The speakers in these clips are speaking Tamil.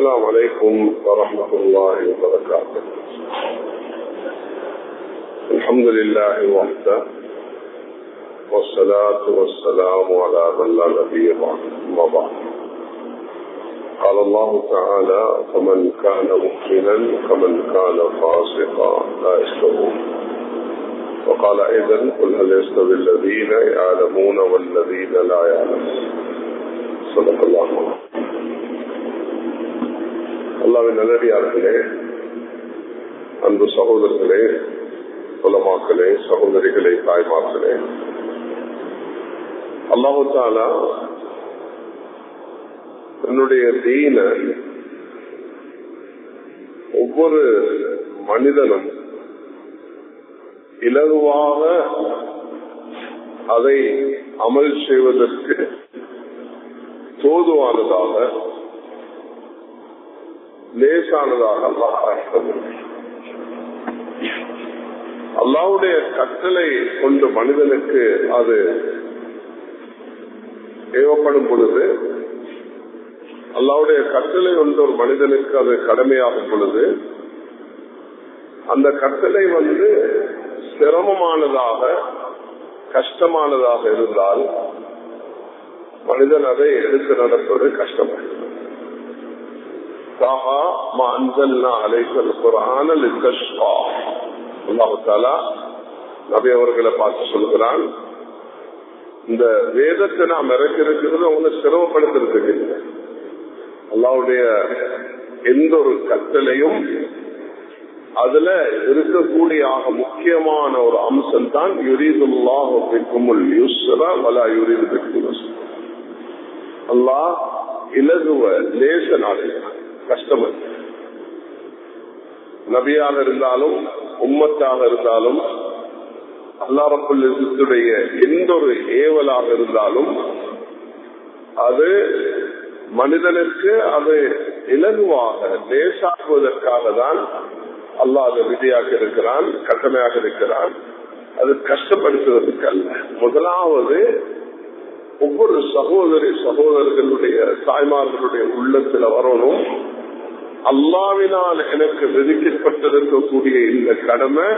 السلام عليكم ورحمة الله وبركاته. الحمد لله وحده والصلاة والسلام على من لا نبي بعده. أما بعد، قال الله تعالى: فمن كان مؤمنا كمن كان فاسقا لا يستوون. وقال أيضا: قل هل يستوي الذين يعلمون والذين لا يعلمون. صدق الله. அல்லாஹ்வின் நல்லடியார்களே, அன்பு சகோதரர்களே, உலமாக்களே, சகோதரிகளே, தாய்மார்களே, அல்லாஹ் தஆலா தன்னுடைய தீனை ஒவ்வொரு மனிதனும் இலகுவாக அதை அமல் செய்வதற்கு தோதுவானதாக, லேசானதாக அல்லாஹ்வுடைய கட்டளை கொண்டு மனிதனுக்கு அது ஏவப்படும் பொழுது, அல்லாஹ்வுடைய கட்டளை கொண்டு ஒரு மனிதனுக்கு அது கடமையாகும் பொழுது, அந்த கட்டளை சிரமமானதாக, கஷ்டமானதாக இருந்தால் மனிதன் அதை எடுத்து நடப்பது கஷ்டமாக. அல்லாஹ் தஆலா நபி அவர்களை பார்த்து சொல்கிறான், இந்த வேதத்தை நாம் இறக்கிறது அவங்களை சிரமப்படுத்துறதுக்கு இல்லை. அல்லாஹ்வுடைய எந்த ஒரு கட்டளையும் அதுல இருக்கக்கூடிய முக்கியமான ஒரு அம்சம் தான் யுரீதுல்லாஹு பிக்குமுல் யுஸ்ர வலா யுரீது பிக்குல் உஸ்ர. அல்லாஹ் இலகுவ லேச நாடுகிறான், கஷ்டம். நபியாக இருந்தாலும் உம்மத்தாக இருந்தாலும் அல்லாஹ் ரப்பல் இஸ்ஸத்துடைய எந்த ஒரு ஏவலாக இருந்தாலும் அது மனிதனுக்கு அது இலகுவாக லேசாக்குவதற்காக தான் அல்லாஹ் அதை விதியாக இருக்கிறான், கட்டமையாக இருக்கிறான். அது கஷ்டப்படுத்துவதற்கு அல்ல. முதலாவது, ஒவ்வொரு சகோதரர்களுடைய தாய்மார்களுடைய உள்ளத்துல வரணும், அல்லாஹ்வினால் எனக்கு விதிக்கப்பட்டிருக்கக்கூடிய இந்த கடமை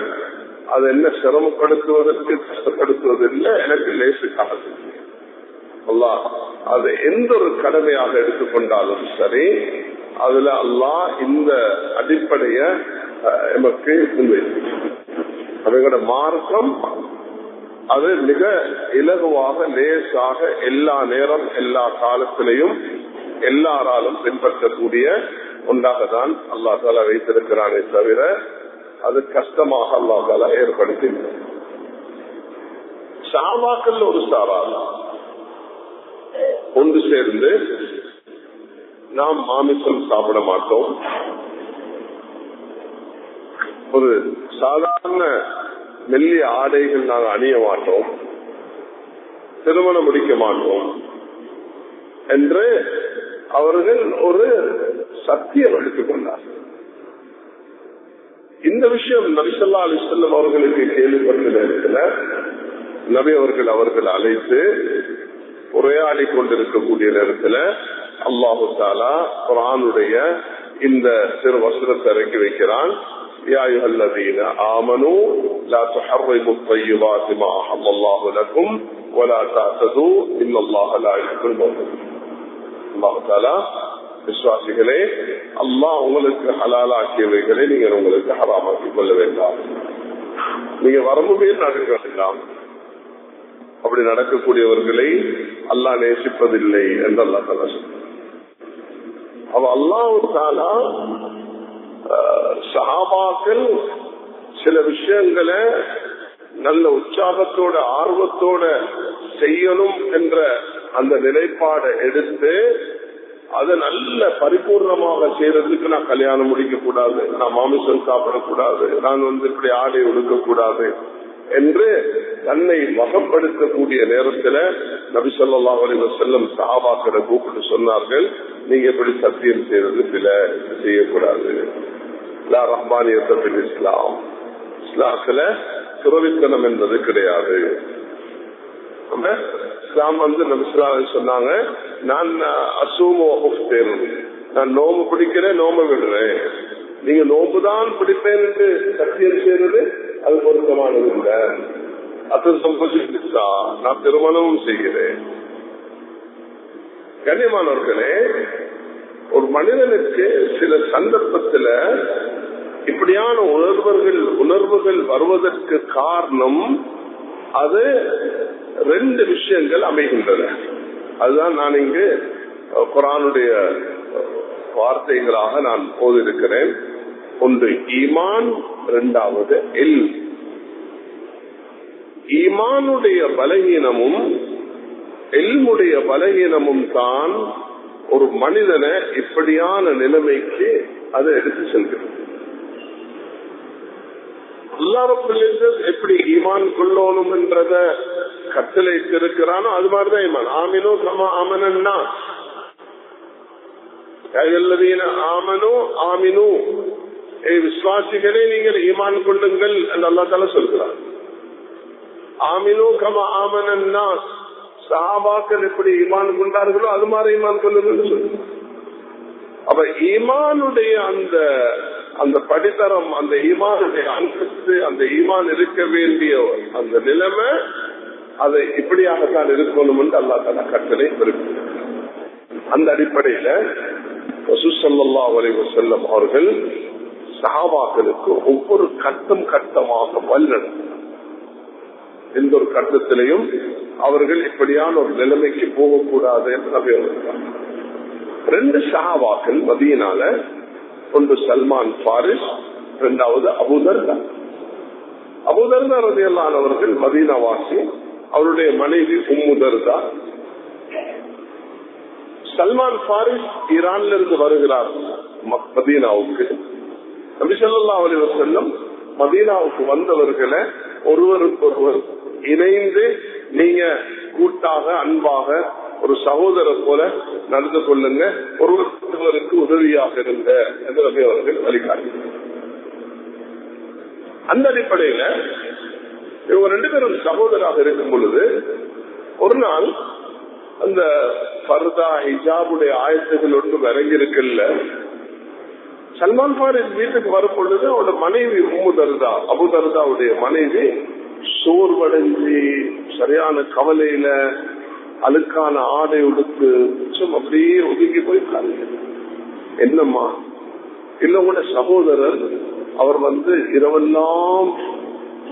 அது என்ன சிரமப்படுத்துவதற்கு, கஷ்டப்படுத்துவதில்லை, எனக்கு லேசுக்காக. அல்லாஹ் அது எந்த ஒரு கடமையாக எடுத்துக்கொண்டாலும் சரி, அதுல அல்லாஹ் இந்த அடிப்படைய நமக்கு அவங்களோட மார்க்கம் அது மிக இலகுவாக, லேசாக, எல்லா நேரம், எல்லா காலத்திலையும் எல்லாராலும் பின்பற்றக்கூடிய ஒன்றாக தான் அல்லாஹ் தஆலா வைத்திருக்கிறானே தவிர அது கஷ்டமாக அல்லாஹ் தஆலா ஏற்படுத்தி. சஹாபாக்கள் ஒரு சாரார் ஒன்று சேர்ந்து, நாம் மாமிசம் சாப்பிட மாட்டோம், ஒரு சாதாரண மெல்லிய ஆடைகள் நாங்கள் அணிய மாட்டோம், திருமணம் முடிக்க மாட்டோம் என்று அவர்கள் ஒரு சத்தியம் எடுத்துக் கொண்டார்கள். இந்த விஷயம் நபி ஸல்லல்லாஹு அலைஹி வஸல்லம் அவர்களுக்கு கேள்விப்பட்ட நேரத்தில் நபி அவர்கள் அழைத்து உரையாடி கொண்டிருக்கக்கூடிய நேரத்தில் அல்லாஹு தஆலா குர்ஆனுடைய இந்த சிறு வசனத்தை இறக்கி வைக்கிறான். யா அய்யுஹல்லதீன ஆமனூ லா துஹர்ரிமு த்வையிபாத் மா அஹல்லல்லாஹு லக்கும் வலா தஅதது இன்னல்லாஹ லா யுஹிப்புல் முஅ்ததீன். அல்லாஹ் தஆலா, விசுவாசிகளே, அல்லாஹ் உங்களுக்கு ஹலாலாக்கியவைகளை நீங்கள் உங்களுக்கு ஹராமாக்கிக் கொள்ள வேண்டாம், நீங்க வரம்புமே நடக்க வேண்டாம், அப்படி நடக்கக்கூடியவர்களை அல்லாஹ் நேசிப்பதில்லை என்று அல்லாஹ் தஆலா சொல்றார். அவ அல்லாஹ் தஆலா சஹாபாக்கள் சில விஷயங்களை நல்ல உற்சாகத்தோட, ஆர்வத்தோட செய்யணும் என்ற அந்த நிலைப்பாடை எடுத்து அதை நல்ல பரிபூர்ணமாக செய்யறதுக்கு, நான் கல்யாணம் முடிக்க கூடாது, நான் மாமிசம் சாப்பிடக்கூடாது, நான் இப்படி ஆடை ஒடுக்க கூடாது என்று தன்னை வகப்படுத்தக்கூடிய நேரத்தில் நபி ஸல்லல்லாஹு அலைஹி வஸல்லம் சஹாபாக்களை கூப்பிட்டு சொன்னார்கள், நீங்க எப்படி சத்தியம் செய்யறது செய்யக்கூடாது. லா ரஹ்மானியத்த ஃபில் இஸ்லாம், இஸ்லாத்துல துறவித்தனம் என்பது கிடையாது. இஸ்லாம் நபி ஸல்லல்லாஹு அலைஹி வஸல்லம் சொன்னாங்க, நான் அசூமு வஃப்திர், நான் நோம்பு பிடிக்கிறேன், நோம்பு விடுறேன். நீங்க நோம்புதான் பிடிப்பேன் என்று சத்தியம் செய்யறது அது பொருத்தமானது இல்லை. அது சம்பவிச்சா நான் திருமணமும் செய்கிறேன். கண்ணியமானவர்களே, ஒரு மனிதனுக்கு சில சந்தர்ப்பத்தில் இப்படியான உணர்வுகள் வருவதற்கு காரணம் அது ரெண்டு விஷயங்கள் அமைகின்றன. அதுதான் நான் இங்கு குர்ஆனுடைய வார்த்தைகளாக நான் ஓதிருக்கிறேன். ஒன்று ஈமான், இரண்டாவது இல்ம். ஈமானுடைய பலகீனமும் இல்முடைய பலகீனமும் தான் ஒரு மனிதனை இப்படியான நிலைமைக்கு அதை எடுத்து செல்கிறது. எப்படி ஈமான் கொள்ளணும் என்றத கட்டளைக்கு இருக்கிறானோ அது மாதிரிதான் ஈமான். ஆமினோ கமா ஆமனன்னா ஆமனோ ஆமினு, விசுவாசிகளே நீங்கள் ஈமான் கொள்ளுங்கள் என்று அல்லாஹ் தஆலா சொல்கிறார். ஆமினு கமா ஆமனன்னா, சஹாபாக்கள் எப்படி ஈமான் கொண்டார்களோ அது மாதிரி ஈமான் கொள்ளுங்கள் சொல்லுங்கள். அப்ப ஈமானுடைய அந்த படித்தரம், அந்த ஈமானுடைய அந்தஸ்து, அந்த ஈமான் இருக்க வேண்டிய அந்த நிலைமை அதை இப்படியாகத்தான் இருக்கணும் என்று அல்லாஹ் தஆலா கட்டளை பிறப்பிக்கிறார். அந்த அடிப்படையில ரசூல் ஸல்லல்லாஹு அலைஹி வஸல்லம் அவர்கள் சஹாபாக்களுக்கு ஒவ்வொரு கட்டமாக வழிநடத்தினார். எந்த ஒரு கட்டத்திலையும் அவர்கள் இப்படியான ஒரு நிலைமைக்கு போகக்கூடாது என்று நபி அவர்கள். ரெண்டு சஹாபாக்கள் மதீனால, ஒன்று சல்மான் ஃபாரிஸ், இரண்டாவது அபூதர்தா. அபூதர்தா ரலியல்லாஹு அன்ஹு அவர்கள் மதீனாவாசி, அவருடைய மனைவி உம்மு தர்தா. சல்மான் ஃபாரிஸ் ஈரான்ல இருந்து வருகிறார் மதீனாவுக்கு. நபி ஸல்லல்லாஹு அலைஹி வஸல்லம் மதீனாவுக்கு வந்தவர்களை ஒருவருக்கொருவர் இணைந்து நீங்க கூட்டாக அன்பாக ஒரு சகோதரர் போல நடந்து கொள்ளுங்க, ஒருவருக்கு உதவியாக இருந்த என்று நபி அவர்கள் வழிகாட்டினார். அந்த அடிப்படையில இவங்க ரெண்டு பேரும் சகோதராக இருக்கும் பொழுது ஒரு நாள் அந்த பர்தா ஹிஜாபுடைய ஆயத்துகள் ஒன்றும் இறங்கி இருக்குல்ல, சல்மான் ஃபாரிஸ் வீட்டுக்கு வரும் பொழுது அவரோட மனைவி உம்மு தர்தா, அபு தர்தாவுடைய மனைவி சோர்வடைஞ்சி சரியான கவலையில அழுக்கான ஆடை உடுத்து அப்படியே ஒதுங்கி போய் காலையில், என்னம்மா இல்ல உங்களோட சகோதரர் அவர் இரவெல்லாம்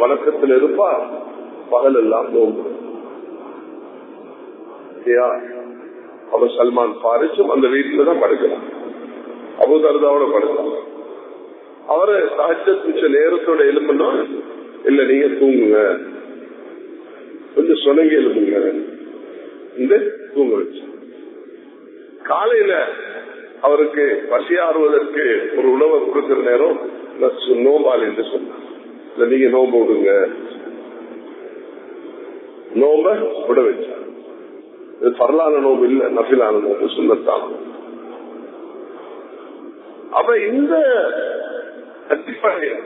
வணக்கத்தில் இருப்பார், பகல் எல்லாம் நோம்பு. அவர் சல்மான் ஃபாரிஸும் அந்த வீட்டுல தான் படுக்கலாம், அபூ தர்தாவோட படுக்கலாம். அவரு தஹஜ்ஜத் மிச்ச நேரத்தோட எழுப்பணும், இல்ல நீங்க தூங்குங்க, கொஞ்சம் சொனங்கி எழுப்புங்க, தூங்க வச்சு. காலையில அவருக்கு பசியாறுவதற்கு ஒரு உணவை கொடுக்கிற நேரம் நோம்பால் என்று சொன்னார். இல்ல நீங்க நோம்பு விடுங்க, நோம்ப விட வச்சார். இது பரலான நோம்பு இல்ல, நஃபிலான நோம்பு, சுன்னத்தான. அப்ப இந்த அடிப்படையில்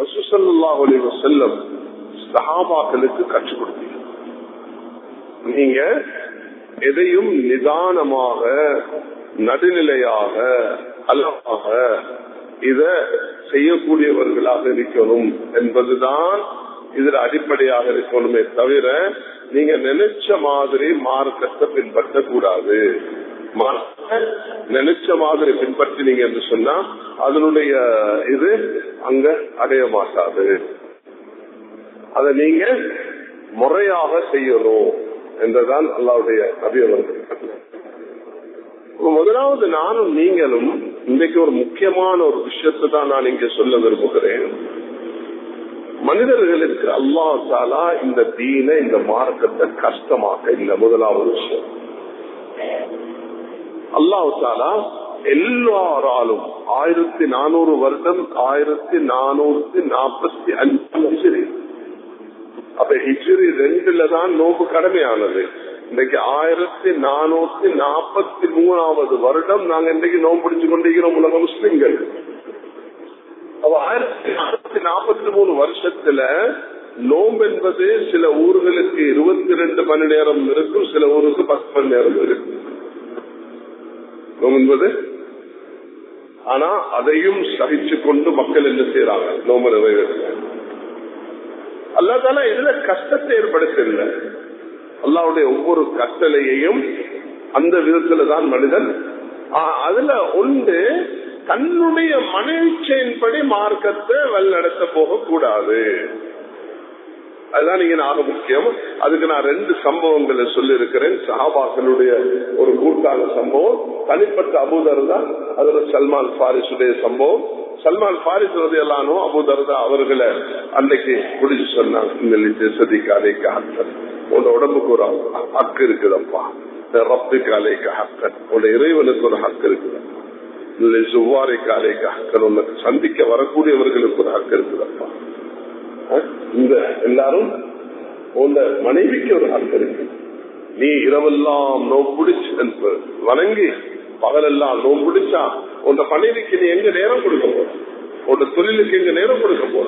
ரசூல் ஸல்லல்லாஹு அலைஹி வஸல்லம் சஹாபாக்களுக்கு கற்றுக் கொடுத்தீங்க. நீங்க எதையும் நிதானமாக, நடுநிலையாக, அழகாக இத செய்யக்கூடியவர்களாக இருக்கணும் என்பதுதான் இதுல அடிப்படையாக இருக்கணுமே தவிர நீங்க நினைச்ச மாதிரி மார்க்கத்தை பின்பற்றக்கூடாது. நினைச்ச மாதிரி பின்பற்றினீங்க என்று சொன்னா அதனுடைய இது அங்க அடைய மாட்டாது. அதை நீங்க முறையாக செய்யணும் என்றுதான் அல்லாஹ்வுடைய நபி அவர்கள். முதலாவது நானும் நீங்களும் இன்றைக்கு ஒரு முக்கியமான ஒரு விஷயத்தை தான் நான் இங்க சொல்ல விரும்புகிறேன். மனிதர்களுக்கு அல்லாஹ் தஆலா இந்த தீனை, இந்த மார்க்கத்தை கஷ்டமாக்க இல்லை. முதலாவது விஷயம், அல்லாஹ் தஆலா எல்லாராலும் 1400 வருடம் 1445 அப்ப ஹிஜ்ரி 2ல தான் நோம்பு கடமையானது. இன்னைக்கு 1443வது வருடம் நாங்க இன்றைக்கு நோம்பு பிடிச்சு கொண்டிருக்கிறோம் உலக முஸ்லிம்கள். 1443 வருஷத்துல நோம்பு என்பது சில ஊர்களுக்கு 22 மணி நேரம் இருக்கும், சில ஊருக்கு 10 மணி நேரம் இருக்கும். நோம்பு என்பது ஆனா அதையும் சகிச்சு கொண்டு மக்கள் என்ன செய்யறாங்க? நோம்பு நிறைவேற்றாங்க. அல்லாஹ் தஆலா இதுல கஷ்டத்தை ஏற்படுத்தல. அல்லாஹ்வுடைய ஒவ்வொரு கட்டளையையும் அந்த விதத்துல தான் மனிதன் அதுல ஒன்று தன்னுடைய மனேச்சையின்படி மார்க்கத்தை வழிநடத்த போகக்கூடாது. அதுதான் நீங்க ஆக முக்கியம். அதுக்கு நான் 2 சம்பவங்களை சொல்லி இருக்கிறேன். சஹாபாக்களுடைய ஒரு கூட்டான சம்பவம், தனிப்பட்ட அபூ தர்தா, அதுல சல்மான் பாரிசுடைய சம்பவம். சல்மான் பாரிஸ் ரலியல்லாஹு அன்ஹு அபூ தர்தா அவர்களை அன்னைக்கு குடிச்சு சொன்னாங்க, இந்த சதிக்கு அலைக்க ஹக்கன், உன்னோட உடம்புக்கு ஒரு ஹக்கு இருக்குதப்பா, ரப்பிக்கு அலைக்க ஹக்கன், உன்னோட இறைவனுக்கு ஒரு ஹக்கு இருக்குதப்பா, சுவாரிக்கு அலைக்க ஹக்கன், உனக்கு சந்திக்க வரக்கூடியவர்களுக்கு ஒரு ஹக்கு இருக்குதப்பா, இந்த எல்லாரும் உன்ன மனைவிக்கு ஒரு ஹக்கு இருக்கு, நீ இரவெல்லாம் நோம்பிடிச்சு வணங்கி பகலெல்லாம் நோம்பிடிச்சா உன் மனைவிக்கு நீ எங்க நேரம் கொடுக்க போற, உன் தொழிலுக்கு எங்க நேரம் கொடுக்க போற,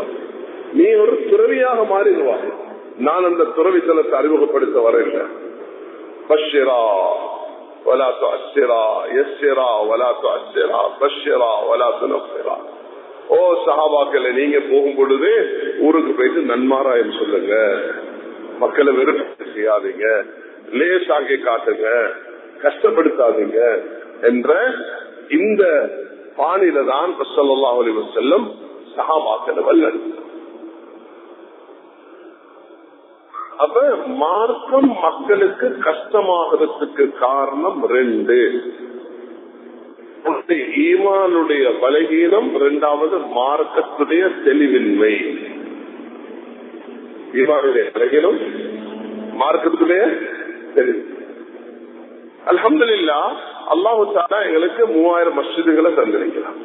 நீ ஒரு துறவியாக மாறிடுவாய். நான் அந்த துறவித்தனத்தை அறிமுகப்படுத்த வரல. பஷ்ஷிரா வலா துஅஸ்ஸிரா, யஸ்ஸிரா வலா துஅஸ்ஸிரா, பஷ்ஷிரா வலா துனஃபிரா. ஓ சஹாபாக்களை, நீங்க போகும் பொழுது ஊருக்கு போயிட்டு நன்மாராயம் சொல்லுங்க, மக்களை வெறுப்பு செய்யாதீங்க, லேசாக்கி காட்டுங்க, கஷ்டப்படுத்தாதீங்க என்ற இந்த பாணியில தான் ஸல்லல்லாஹு அலைஹி வஸல்லம் சஹாபாக்களை வழிநடத்தினார். அப்ப மார்க்கம் மக்களுக்கு கஷ்டமாகிறதுக்கு காரணம் 2. ஈமானுடைய பலகீனம், 2வது மார்க்கத்துடைய தெளிவின்மை. ஈமானுடைய பலகீனம், மார்க்கத்துடைய தெளிவு. அல்ஹம்துலில்லாஹ், அல்லாஹு தஆலா எங்களுக்கு 3000 மஸ்ஜிதுகளை தந்திருக்கிறார்,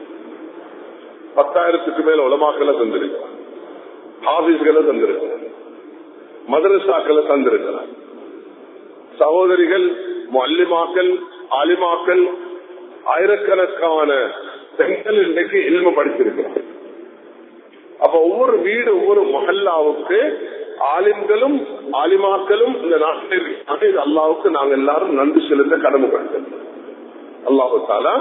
10,000க்கு மேல உலமாக்களை தந்திருக்கிறார், ஹாஃபிஸ்களை தந்திருக்கிறார், மதரசாக்களை தந்திருக்கிறார், சகோதரிகள், முஅல்லிமாக்கள், ஆலிமாக்கள், ஆயிரக்கணக்கான பெண்கள் இன்றைக்கு இல்மு படிச்சிருக்கிறார். அப்ப ஒவ்வொரு வீடு, ஒவ்வொரு மஹல்லாவுக்கு ஆலிம்களும் ஆலிமாக்களும் இந்த நாட்டில் அல்லாஹ்வுக்கு நாங்க எல்லாரும் நன்றி செலுத்த கடமைப்படுத்தோம். அல்லாஹு தஆலா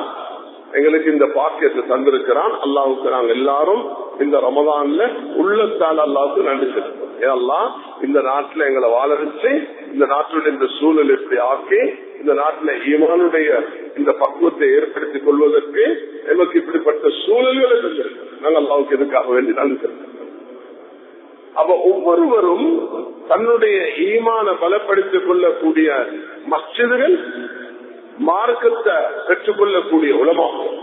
எங்களுக்கு இந்த பாக்கியத்தை தந்திருக்கிறான். அல்லாஹ்வுக்கு நாங்க எல்லாரும் இந்த ரமதான்ல உள்ளத்தால் அல்லாஹ்வுக்கு நன்றி செலுத்தோம். அல்லாஹ் இந்த நாட்டுல எங்களை வாழ வச்சு, இந்த நாட்டுடைய இந்த சூழல் எப்படி ஆக்கி, இந்த நாட்டுல ஈமானுடைய இந்த பக்குவத்தை ஏற்படுத்திக் கொள்வதற்கு எங்களுக்கு இப்படிப்பட்ட சூழல்களை தந்திருக்கிறோம். நாங்கள் அல்லாஹ்வுக்கு எதுக்காக வேண்டி நன்றி செலுத்தோம். அப்ப ஒவ்வொருவரும் தன்னுடைய ஈமான பலப்படுத்திக் கொள்ளக்கூடிய மஸ்ஜிதுகள், மார்க்கத்தை பெற்றுக்கொள்ளக்கூடிய உலமாக்கள்,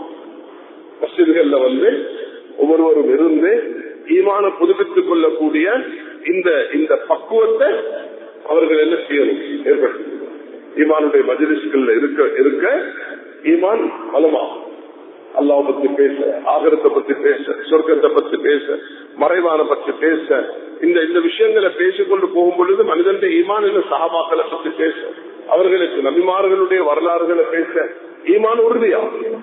மஸ்ஜிதுகள்ல ஒவ்வொருவரும் இருந்து ஈமான புதுப்பித்துக் கொள்ளக்கூடிய இந்த பக்குவத்தை அவர்கள் என்ன செய்யணும், ஏற்படுத்த. ஈமானுடைய மஜ்லிஸ்கள்ல இருக்க ஈமான் பலமாகும். அல்லாஹ் பத்தி பேச, ஆகிரத்தை பத்தி பேச, சொர்க்கத்தை பத்தி பேச, மறைவான பத்தி பேச, இந்த விஷயங்களை பேசிக்கொண்டு போகும் பொழுது மனிதனுடைய ஈமான் என்ன, சஹாபாக்களை பத்தி பேச, அவர்களுக்கு நபிமார்களுடைய வரலாறுகளை பேச ஈமான் உறுதியாகும்.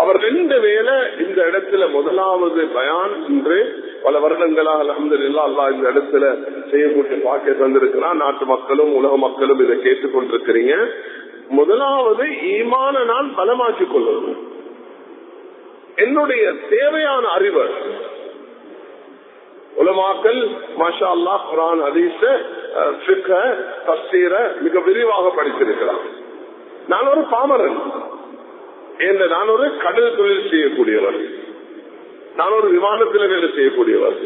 அவர் 2 வேளை இந்த இடத்துல முதலாவது பயான் என்று பல வருடங்களாக அல்ஹம்துலில்லாஹ் அல்லாஹ் இந்த இடத்துல செய்யக்கூடிய பாக்கிய தந்திருக்கிறான். நாட்டு மக்களும் உலக மக்களும் இதை கேட்டுக்கொண்டிருக்கிறீங்க. முதலாவது ஈமான நான் பலமாக்கிக் கொள்வது, என்னுடைய தேவையான அறிவு. உலமாக்கள் மாஷா அல்லாஹ் குர்ஆன், ஹதீஸ், ஃபிக்ஹ், தஃசீர மிக விரிவாக படித்திருக்கிறார். நான் ஒரு பாமரன், நான் ஒரு கடல் தொழில் செய்யக்கூடியவர், நான் ஒரு விமானத்தில் வேலை செய்யக்கூடியவர்,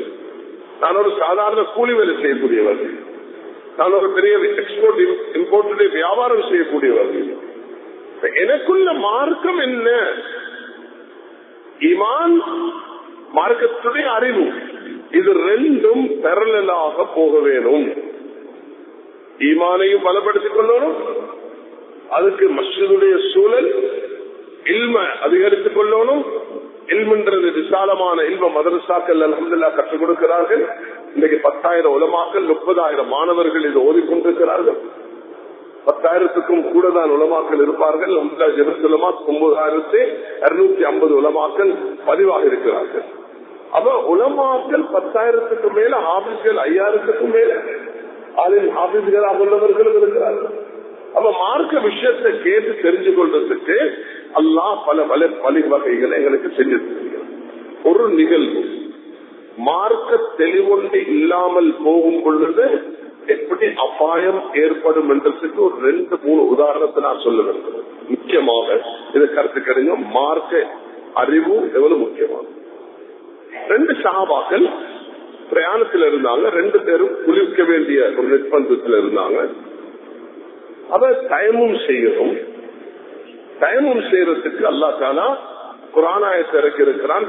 நான் ஒரு சாதாரண கூலி வேலை செய்யக்கூடியவர், நான் ஒரு பெரிய எக்ஸ்போர்ட் இம்போர்ட் வியாபாரம் செய்யக்கூடியவர். எனக்குள்ள மார்க்கம் என்ன? ஈமான், மார்க்கத்துடைய அறிவு, இது 2ம் பேரலலாக போக வேணும். ஈமானையும் பலப்படுத்திக் கொள்ளணும், அதுக்கு மஸ்ஜிதுடைய சூழல், இல்ம அதிகரித்துக் கொள்ளணும். இல்முன்றது விசாலமான இல்ம மதரசாக்கள் அல்ஹம்துலில்லாஹ் கற்றுக் கொடுக்கிறார்கள். இன்னைக்கு 10,000 உலமாக்கள், 30,000 மாணவர்கள் இது ஓதிக்கொண்டிருக்கிறார்கள். 10,000க்கும் கூட தான் உலமாக்கள் இருப்பார்கள். 9,250 உலமாக்கள் பதிவாக இருக்கிறார்கள். அப்ப உலமாக்கள் 10,000க்கு மேல, ஹாபிஸ்கள் 5,000க்கும் மேல ஹாபிஸ்களாக உள்ளவர்களும் இருக்கிறார்கள். அப்ப மார்க்க விஷயத்தை கேட்டு தெரிஞ்சு கொள்றதுக்கு அல்லாஹ் பல வழிவகைகளை எங்களுக்கு செஞ்சிருக்கிறார். ஒரு நிகழ்வு மார்க்க தெளிவொன்று இல்லாமல் போகும் பொழுது எப்படி அபாயம் ஏற்படும் என்றதுக்கு ஒரு 2-3 உதாரணத்தை நான் சொல்ல வேண்டும். முக்கியமாக இதை கருத்து கிடைங்க, மார்க்க அறிவு எவ்வளவு முக்கியமானது. 2 சஹாபாக்கள் பிரயாணத்தில் இருந்தாங்க. 2 பேரும் குளிக்க வேண்டிய ஒரு நிர்பந்தத்தில் இருந்தாங்க. அத தயமும் செய்யணும். தயமும் செய்யறதுக்கு அல்லாஹ் தஆலா குர்ஆனாயத்தை இறக்கி இருக்கிறான்.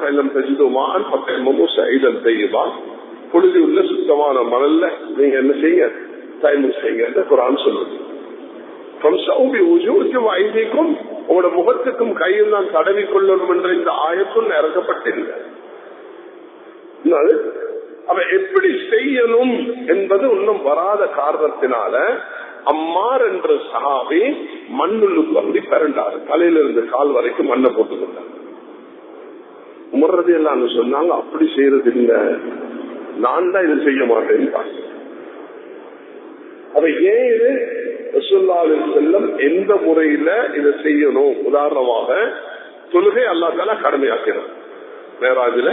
பொழுது உள்ள சுத்தமான மணல்ல நீங்க என்ன செய்ய தயமும் செய்யுங்க குர்ஆன் சொல்லுது. உங்களோட முகத்துக்கும் கையில் நான் தடவி கொள்ளணும் என்ற இந்த ஆயத்தும் இறக்கப்பட்டில்லை. அவ எப்படி செய்யணும் என்பது இன்னும் வராத காரணத்தினால அம்மார் என்ற சஹாபி மண்ணுள்ளுக்கு அப்படி பிறண்டாரு. தலையிலிருந்து கால் வரைக்கும் மண்ணை போட்டுக்கொண்டார். உமர்றது எல்லாம் சொன்னாங்க, அப்படி செய்யறது இல்லை, நான் தான் இதை செய்ய மாட்டேன். அவ ஏன் இது ரசூலுல்லாஹி அலைஹி வஸல்லம் எந்த முறையில இதை செய்யணும்? உதாரணமாக தொழுகை அல்லாஹ் தஆலா கடமையாக்கினார். மேராஜில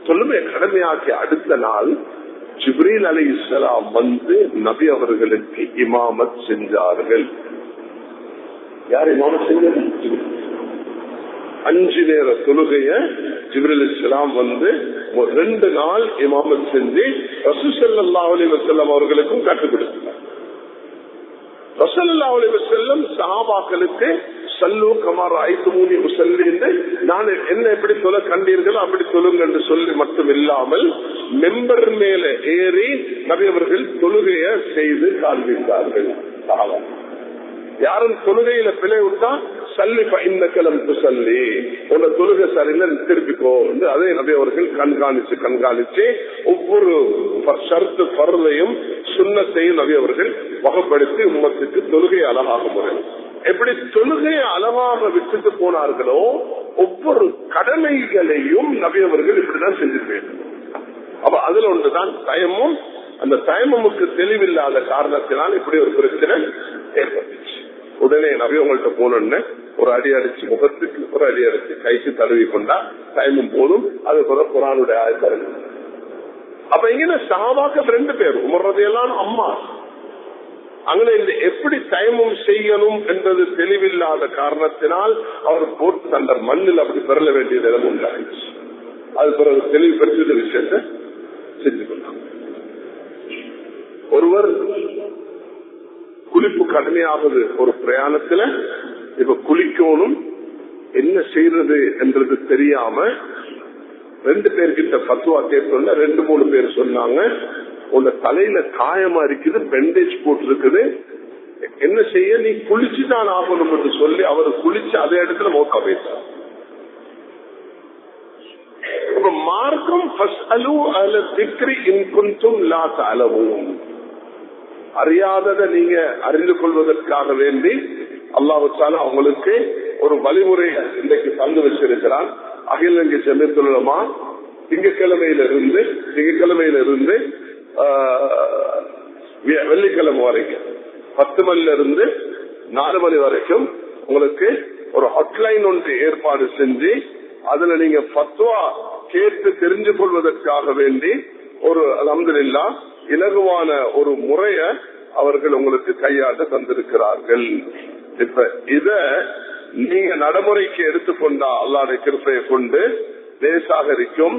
தொழுகை கடமையாக்கி அடுத்த நாள் ஜிப்ரீல் அலைஹிஸ்ஸலாம் வந்து நபி அவர்களுக்கு இமாமத் செஞ்சார்கள். யார் இமாமத் செஞ்சது? 5 நேர தொழுகைய ஜிப்ரீல் அலைஹிஸ்ஸலாம் வந்து 2 நாள் இமாமத் செஞ்சு ரசூல் ஸல்லல்லாஹு அலைஹி வஸல்லம் அவர்களுக்கும் கற்றுக் கொடுத்தார். ரசூல் ஸல்லல்லாஹு அலைஹி வஸல்லம் சஹாபாக்களுக்கு சல்லு கமா ரஅய்துமூனி உஸல்லி என்று நான் என்ன எப்படி சொல்ல கண்டீர்களோ அப்படி சொல்லுங்க என்று சொல்லி மட்டும் இல்லாமல் மெம்பர் மேல ஏறி நபி அவர்கள் தொழுகையை செய்து காண்பித்தார்கள். யாரும் தொழுகையில பிழை விட்டா சல்லி இன்னக்கலம் துசல்லி, உன்ன தொழுகை சரியில்லை திருப்பிக்கோ என்று அதே நபி அவர்கள் கண்காணிச்சு ஒவ்வொரு ஷர்த்து பர்லையும் சுன்னத்தையும் நபி அவர்கள் வகைப்படுத்தி உம்மத்துக்கு தொழுகையை அழகாக முறை எப்படி தொழுகையை அழகாக விட்டுட்டு போனார்களோ ஒவ்வொரு கடமைகளையும் நபி அவர்கள் இப்படிதான் செஞ்சிருப்பேன். அப்ப அதுல ஒன்றுதான் தயமும். அந்த தயமுக்கு தெளிவில்லாத காரணத்தினால் இப்படி ஒரு பிரச்சனை ஏற்பட்டுச்சு. உடனே நபி உங்கள்கிட்ட போனோன்னு ஒரு அடி அடிச்சு முகத்துக்கு, ஒரு அடி அடிச்சு கைக்கு தழுவி கொண்டா தயமும் போதும். அது போல குர்ஆனுடைய ஆயத்து. அப்ப இங்க சஹாபாக்கள் 2 பேர், உமர் ரலியல்லாஹு அன்ஹு அம்மா. அங்கே எப்படி தயமும் செய்யணும் என்பது தெளிவில்லாத காரணத்தினால் அவர் போட்டு அந்த மண்ணில் அப்படி பெறல வேண்டிய நிலம் உண்டாயிடுச்சு. அது பிறகு தெளிவு பெற்ற விஷயத்தை செஞ்சு கொண்டாங்க. ஒருவர் குளிப்பு கடுமையாவது ஒரு பிரயாணத்துல இப்ப குளிக்கணும் என்ன செய்யறது என்றது தெரியாம 2 பேர்கிட்ட பத்துவா கேட்கல. 2-3 பேர் சொன்னாங்க, உங்க தலையில காயமா இருக்குது, பெண்டேஜ் போட்டு இருக்குது, என்ன செய்ய, நீ குளிச்சுதான் ஆகணும் என்று சொல்லி அவர் குளிச்சு அதே இடத்துல மௌத்தா போயிட்டார். மார்க்கம் அறியாததை நீங்க அறிந்து கொள்வதற்காக வேண்டி அல்லாஹ் தஆலா அவங்களுக்கு ஒரு வழிமுறை இன்றைக்கு தந்து வச்சிருக்கிறான். அகில இலங்கை ஜமியத்துல் உலமா திங்கட்கிழமையில இருந்து வெள்ளிக்கிழமை வரைக்கும் 10 மணில இருந்து 4 மணி வரைக்கும் உங்களுக்கு ஒரு ஹாட்லைன் ஒன்று ஏற்பாடு செஞ்சு அதுல நீங்க ஃபத்வா கேட்டு தெரிஞ்சு கொள்வதற்காக வேண்டி ஒரு அல்ஹம்துலில்லாஹ் இலகுவான ஒரு முறைய அவர்கள் உங்களுக்கு கையாட்ட தந்திருக்கிறார்கள். இப்ப இத நீங்க நடைமுறைக்கு எடுத்துக்கொண்டா அல்லாஹ்வுடைய கிருபையை கொண்டு லேசாக இருக்கும்.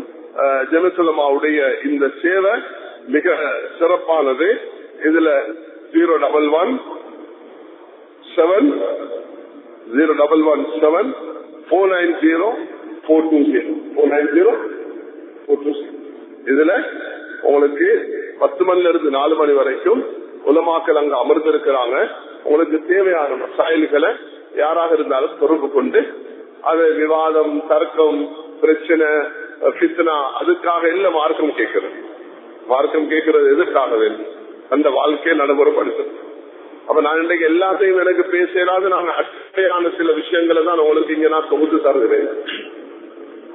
ஜமியத்துல் உலமாவுடைய இந்த சேவை மிக சிறப்பானது. இதுல 0117490420490 இதுல உங்களுக்கு 10 மணில இருந்து 4 மணி வரைக்கும் உலமாக்கள் அங்க அமர்ந்திருக்கிறாங்க. உங்களுக்கு தேவையான மசாயில்களை யாராக இருந்தாலும் தொடர்பு கொண்டு அது விவாதம், தர்க்கம், பிரச்சனை, ஃபித்னா அதுக்காக இல்ல மார்க்கம் கேட்கிறது எதுக்காக வேண்டும் அந்த வாழ்க்கையை நடைமுறைப்படுத்தும். அப்ப நான் இன்றைக்கு எல்லாத்தையும் எனக்கு பேசலாது நான் அடிப்படையான சில விஷயங்களை தான் உங்களுக்கு இங்க நான் தொகுத்து தருகிறேன்.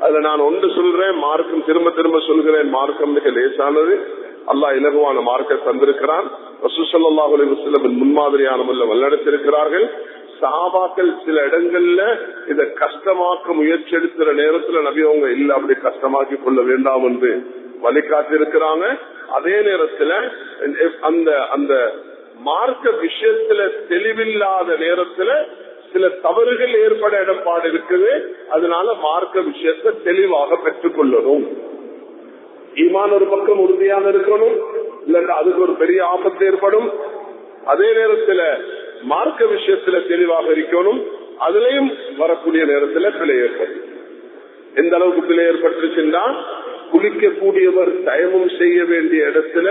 அதுல நான் ஒன்று சொல்றேன், மார்க்கம் திரும்ப சொல்கிறேன், மார்க்கம் மிக லேசானது. அல்லாஹ் இலகுவான மார்க்கத்தை தந்திருக்கிறான். ரசூல் ஸல்லல்லாஹு அலைஹி வஸல்லம் முன்மாதிரியான முறையில் வழிநடத்தியிருக்கிறார்கள். சஹாபாக்கள் சில இடங்கள்ல இதை கஷ்டமாக்க முயற்சி எடுக்கிற நேரத்துல நபி அவங்க இல்ல அப்படி கஷ்டமாக்கி கொள்ள வேண்டாம் என்று வழிகாட்டி இருக்கிறாங்க. அதே நேரத்துல அந்த அந்த மார்க்க விஷயத்துல தெளிவில்லாத நேரத்துல சில தவறுகள் ஏற்பட இடம்பாடு இருக்குது. அதனால மார்க்க விஷயத்தை தெளிவாக பெற்றுக் கொள்ளணும். ஈமான் ஒரு பக்கம் உறுதியாக இருக்கணும், இல்லைன்னா அதுக்கு ஒரு பெரிய ஆபத்து ஏற்படும். அதே நேரத்துல மார்க்க விஷயத்துல தெளிவாக இருக்கணும். அதுலயும் வரக்கூடிய நேரத்துல பிழை ஏற்படும். எந்த அளவுக்கு பிழை ஏற்பட்டுச்சுன்னா, குளிக்கக்கூடியவர் தயமும் செய்ய வேண்டிய இடத்துல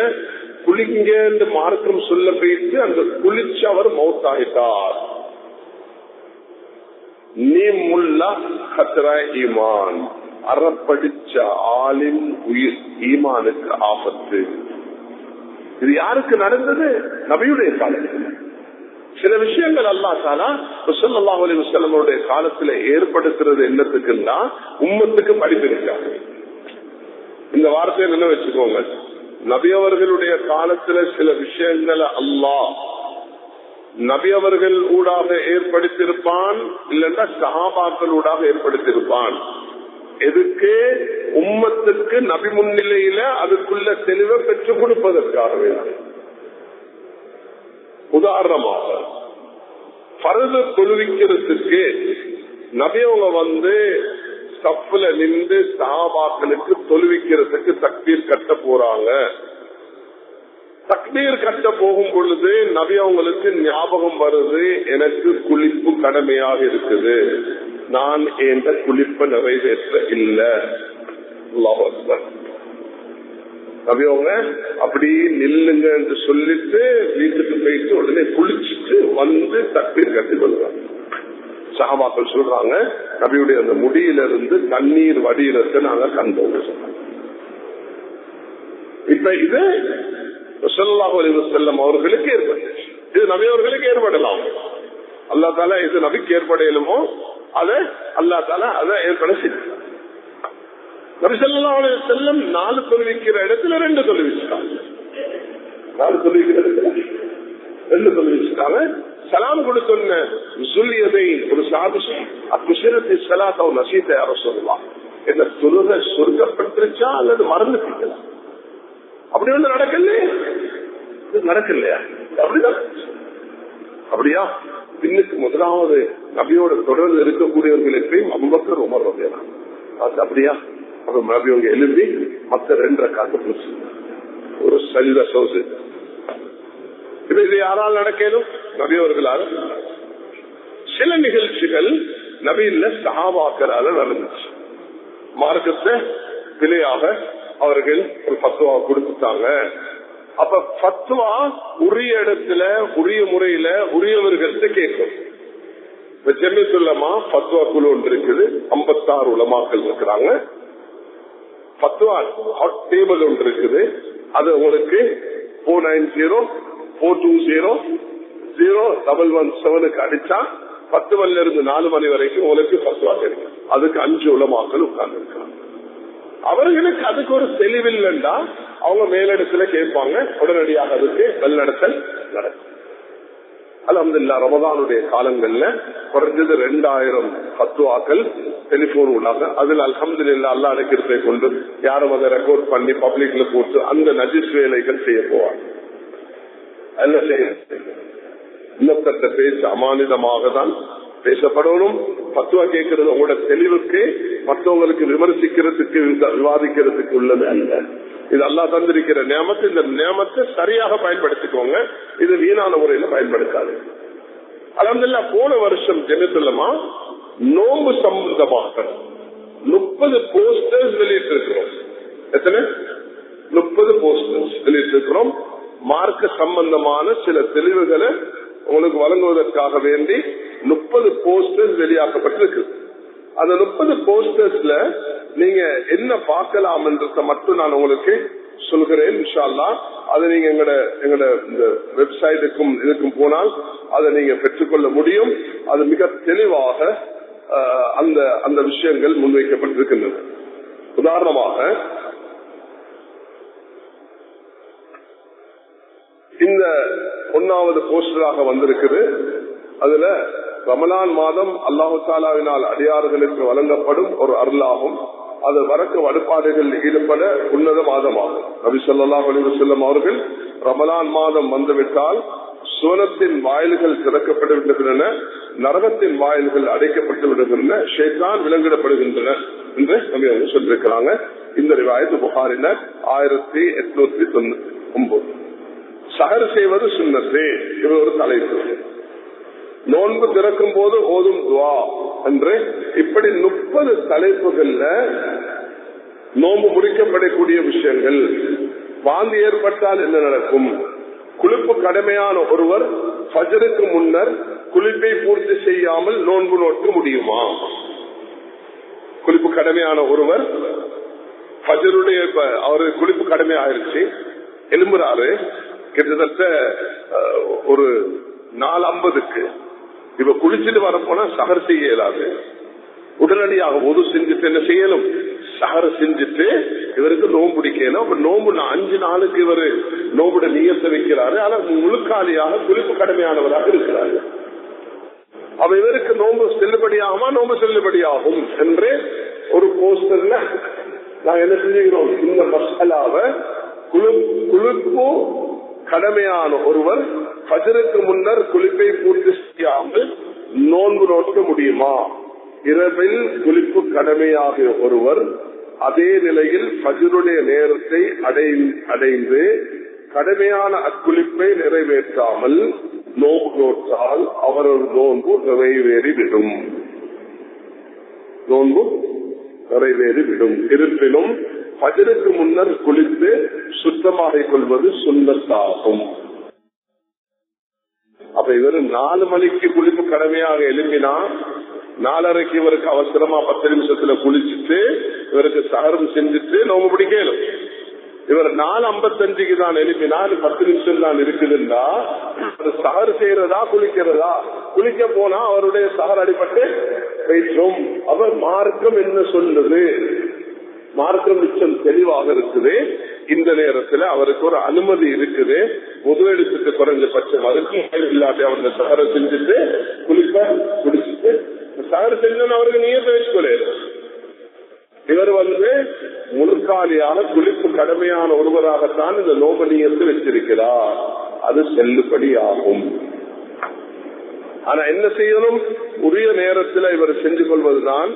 குளிங்க என்று மார்க்கம் சொல்ல போயிட்டு அந்த குளிச்சு அவர் மௌத்தாகிட்டார். நீ முல்லா கத்ரா ஈமான், அறப்படிச்ச ஆளின் உயிர் ஈமானுக்கு ஆபத்து. இது யாருக்கு நடந்தது? நபியுடைய காலத்தில். சில விஷயங்கள் அல்லாஹ் தஆலா ஸல்லல்லாஹு அலைஹி வஸல்லமுடைய காலத்துல ஏற்படுத்துறது என்னத்துக்குன்னா உம்மத்துக்கு படிப்பிருக்காங்க. இந்த வார்த்தையை என்ன வச்சுக்கோங்க, நபி அவர்களுடைய காலத்துல சில விஷயங்களை அல்லாஹ் நபி அவர்கள் ஊடாக ஏற்படுத்தியிருப்பான், இல்லைன்னா சஹாபாக்கள் ஊடாக ஏற்படுத்தியிருப்பான். எதுக்கு? உம்மத்துக்கு நபி முன்னிலையில அதுக்குள்ள தெளிவை பெற்றுக் கொடுப்பதற்காகவே. உதாரணமாக பரது தொழுவிக்கிறதுக்கு நபி அவங்க சஃப்ல நின்று சஹாபாக்களுக்கு தொழுவிக்கிறதுக்கு தக்பீர் கட்ட போறாங்க. தக்பீர் கட்ட போகும் பொழுது நபி அவங்களுக்கு ஞாபகம் வருது, எனக்கு குளிப்பு கடமையாக இருக்குது, நான் என்ற குளிப்பை நிறைவேற்ற இல்ல. அல்லாஹ் அக்பர். நபி அவங்க அப்படி நில்லுங்க என்று சொல்லிட்டு வீட்டுக்கு போயிட்டு உடனே குளிச்சுட்டு தக்பீர் கட்டி கொள்றாங்க. சஹாபாக்கள் சொல்றாங்க, நபியுடைய அந்த முடியிலிருந்து தண்ணீர் வடிகிறத நாங்க கண்டோம். இப்ப இது ஸல்லல்லாஹு அலைஹி வஸல்லம் அவர்களுக்கு ஏற்பட்டுச்சு. இது நபி அவர்களுக்கு ஏற்படலாம். அல்லாஹ் தஆலா இது நபிக்கு ஏற்படலுமோ அதை அல்லாஹ் தஆலா அதை ஏற்பட செய்தார். நபி ஸல்லல்லாஹு அலைஹி வஸல்லம் 4 தொழுவிக்கிற இடத்துல 2 தொழுவிச்சாங்க. 4 தொழுவிக்கிற இடத்துல 2 தொழுவிச்சாங்க. சலாம் கொடுத்தோன்ன சொல்லியதை ஒரு சாதிச்சு அக்குஷரத்தை சலாத்த நசீத்தை யாரோ சொல்லலாம். என்ன தொழுகை சொர்க்கப்பட்டுருச்சா அல்லது மறந்துட்டீங்களா? அப்படி ஒண்ணு நடக்கல, நடக்கலையா? அப்படிதான். அப்படியா? பின்னுக்கு முதலாவது நபியோட தொடர்ந்து இருக்கக்கூடியவர்களுக்கு அபூபக்கர் உமர் ரலியல்லாஹு அன்ஹு. அப்படியா? அப்ப நபியோங்க எழுதி மற்ற 2 ரக்காத்து ஒரு சஜிதா சௌசு. இப்ப இது யாரால் நடக்கணும்? நபியவர்களால். சில நிகழ்ச்சிகள் நபியில சஹாபாக்களால நடந்துச்சு. மார்க்கத்தை பிழையாக அவர்கள் ஒரு ஃபத்வா கொடுத்துட்டாங்க. அப்ப ஃபத்வா உரிய இடத்துல உரிய முறையில உரியவர்கள்ட்ட கேட்கும். ஜமியத்துல்லமா ஃபத்வா குழு ஒன்று இருக்குது, 56 உலமாக்கள் இருக்கிறாங்க. ஃபத்வா ஹாட் டேபிள் ஒன்று இருக்குது, அது உங்களுக்கு 490-420-0117 அடிச்சா 10 மணில இருந்து 4 மணி வரைக்கும் உங்களுக்கு ஃபத்வா கிடைக்கும். அதுக்கு 5 உலமாக்கள் உட்கார்ந்து இருக்காங்க. அவர்களுக்கு அதுக்கு ஒரு தெளிவில்லைண்டா அவங்க மேலிடத்துல கேட்பாங்க, உடனடியாக அதுக்கு வழிநடத்தல் நடக்கும். அல்ஹம்துலில்லாஹ் ரமதானுடைய காலங்கள்ல குறைஞ்சது 2000 ஃபத்வாக்கள் டெலிபோன் உள்ளாங்க. அதுல அல்ஹம்துலில்லாஹ் அல்லாஹ் அனுக்கிரத்தை கொண்டு யாரும் அதை ரெக்கார்ட் பண்ணி பப்ளிக்ல போட்டு அந்த நஜிஸ் வேலைகள் செய்ய போவாங்க. இன்னொருத்த பேச அமானிதமாக தான் பேசப்படணும். பத்துவா கேட்கறது உங்களோட தெளிவுக்கு, மற்றவங்களுக்கு விமர்சிக்கிறதுக்கு விவாதிக்கிறதுக்கு உள்ளது அல்ல. இது அல்லாஹ் தந்திருக்கிற நியமத்து. இந்த நியமத்தை சரியாக பயன்படுத்திக்கோங்க, இது வீணான முறையில பயன்படுத்தாது. அல்ஹம்துலில்லாஹ் போன வருஷம் ஜெனத்துலமா நோம்பு சம்பந்தமாக 30 போஸ்டர்ஸ் வெளியிட்டிருக்கிறோம். எத்தனை? 30 போஸ்டர்ஸ் வெளியிட்டிருக்கிறோம். மார்க்க சம்பந்தமான சில தெளிவுகளை உங்களுக்கு வழங்குவதற்காக வேண்டி 30 போஸ்டர்ஸ் வெளியாக்கப்பட்டிருக்கு. அந்த 30 போஸ்டர்ஸ்ல நீங்க என்ன பார்க்கலாம் என்றத மட்டும் நான் உங்களுக்கு சொல்கிறேன். இன்ஷா அல்லாஹ் அதை நீங்க எங்களோட இந்த வெப்சைட்டுக்கும் இதுக்கும் போனால் அதை நீங்க பெற்றுக்கொள்ள முடியும். அது மிக தெளிவாக அந்த விஷயங்கள் முன்வைக்கப்பட்டிருக்கின்றன. உதாரணமாக இந்த 1வது போஸ்டராக வந்திருக்குது. அதுல ரமலான் மாதம் அல்லாஹு தாலாவினால் அடியார்களுக்கு வழங்கப்படும் ஒரு அருளாகும். அது வரக்க வழிபாடுகள் ஈடுபட உன்னத மாதமாகும். நபி ஸல்லல்லாஹு அலைஹி வஸல்லம் அவர்கள் ரமலான் மாதம் வந்துவிட்டால் சுவனத்தின் வாயில்கள் திறக்கப்பட்டு விடுகின்றன, நரகத்தின் வாயில்கள் அடைக்கப்பட்டு விடுகின்றன, ஷைத்தான் விலங்கிடப்படுகின்றன என்று நபி அவர்கள் சொல்லியிருக்கிறாங்க. இந்த ரிவாயத் புகாரில 1899. சஹர் செய்வது சுன்னத்து, இது ஒரு தலைப்பு. நோன்பு திறக்கும் போது ஓதும் துவா என்று இப்படி 30 தலைப்புகள்ல நோன்பு முடிக்கப்படக்கூடிய விஷயங்கள். வாந்தி ஏற்பட்டால் என்ன நடக்கும்? குளிப்பு கடமையான ஒருவர் ஃபஜ்ருக்கு முன்னர் குளிப்பை பூர்த்தி செய்யாமல் நோன்பு நோக்க முடியுமா? குளிப்பு கடமையான ஒருவர் ஃபஜ்ருடைய அவரு குளிப்பு கடமை ஆயிருச்சு, எழும்புறாரு கிட்டத்தட்ட ஒரு 4:50க்கு. இப்ப குளிச்சுட்டு வரப்போனா சஹர் செய்ய இயலாது. உடனடியாக ஒது செஞ்சுட்டு என்ன செய்யணும்? சஹர் செஞ்சுட்டு இவருக்கு நோம்பு பிடிக்கணும். அப்ப நோம்பு 5 நாளுக்கு இவரு நோம்புட நியத்தை வைக்கிறாரு. ஆனா முழுக்காலியாக குளிப்பு கடமையானவராக இருக்கிறாரு. அப்ப இவருக்கு நோம்பு செல்லுபடியாகுமா? நோம்பு செல்லுபடியாகும் என்று ஒரு போஸ்டர்ல நாங்க என்ன செஞ்சுக்கிறோம்? இந்த மசாலாவை குளிப்பு கடமையான ஒருவர் ஃபஜ்ருக்கு முன்னர் குளிப்பை பூர்த்தி செய்யாமல் நோன்பு நோக்க முடியுமா? இரவில் குளிப்பு கடமையாகிய ஒருவர் அதே நிலையில் ஃபஜ்ருடைய நேரத்தை அடைந்து கடமையான அக்குளிப்பை நிறைவேற்றாமல் நோன்பு நோற்றால் அவரது நோன்பு நிறைவேறிவிடும். நோன்பு நிறைவேறிவிடும். இருப்பினும் ஃபஜ்ருக்கு முன்னர் குளித்து சுத்தமாக கொள்வது சுன்னத்தாகும். அப்ப இவர் 4 மணிக்கு குளிப்பு கடமையாக எழுப்பினா 4:30க்கு இவருக்கு அவசரமா 10 நிமிஷத்துல குளிச்சுட்டு இவருக்கு சஹரும் செஞ்சுட்டு நோம்பு பிடிக்கணும். இவர் 4:55க்கு தான் எழுப்பினா 10 நிமிஷம் தான் இருக்குதுன்னா சஹர் செய்யறதா குளிக்கிறதா? குளிக்க போனா அவருடைய சஹர் அடிபட்டு போயிடும். அவர் மார்க்கம் என்ன சொல்லுது? மார்க்கம் நிச்சயம் தெளிவாக இருக்குது. இந்த நேரத்தில் அவருக்கு ஒரு அனுமதி இருக்குது. முதலெடுத்துக்கு குறைஞ்சபட்சம் அதுக்கு இல்லாட்டி அவருடைய சஹரை செஞ்சுட்டு குளிச்சுட்டு சஹர் செஞ்சு அவருக்கு நியத்தை வச்சுக்கொள்ள. இவர் முழுக்காலியாக குளிப்பு கடமையான ஒருவராகத்தான் இந்த நோம்பு நியத்தை வச்சிருக்கிறார். அது செல்லுபடி ஆகும். ஆனா என்ன செய்யணும்? உரிய நேரத்தில் இவர் செஞ்சு கொள்வதுதான்